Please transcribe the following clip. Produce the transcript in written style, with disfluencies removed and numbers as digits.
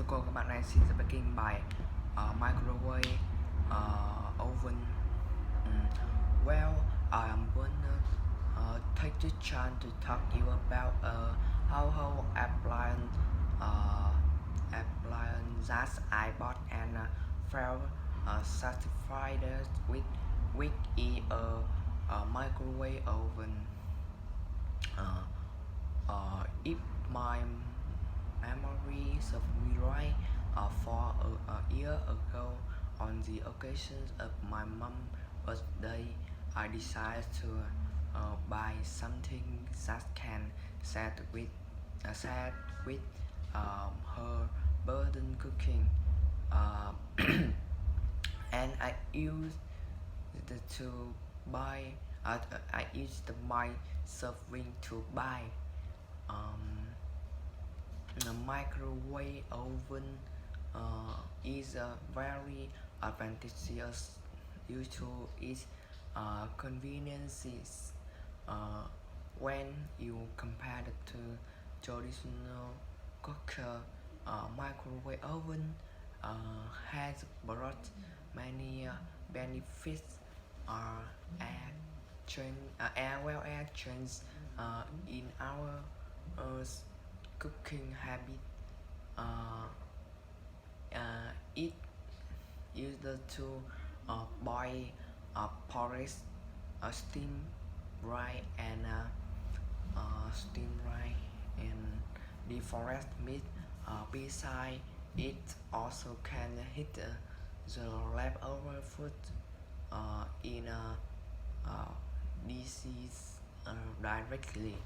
Thưa cô, các bạn đang xin speaking bài microwave oven. Well, I am gonna take the chance to talk you about how appliance that I bought and felt satisfied with a microwave oven. If my memory serves me right, 4 year ago, on the occasion of my mom's birthday, I decided to buy something that can set with her burden cooking, uh, and to buy. I used my serving to buy. A microwave oven is very advantageous due to its conveniences when you compare it to traditional cooker. Microwave oven has brought many benefits air change in our cooking habit. It used to boil porridge, steam rice, and deforest meat. Besides, it also can heat the leftover food in a disease directly.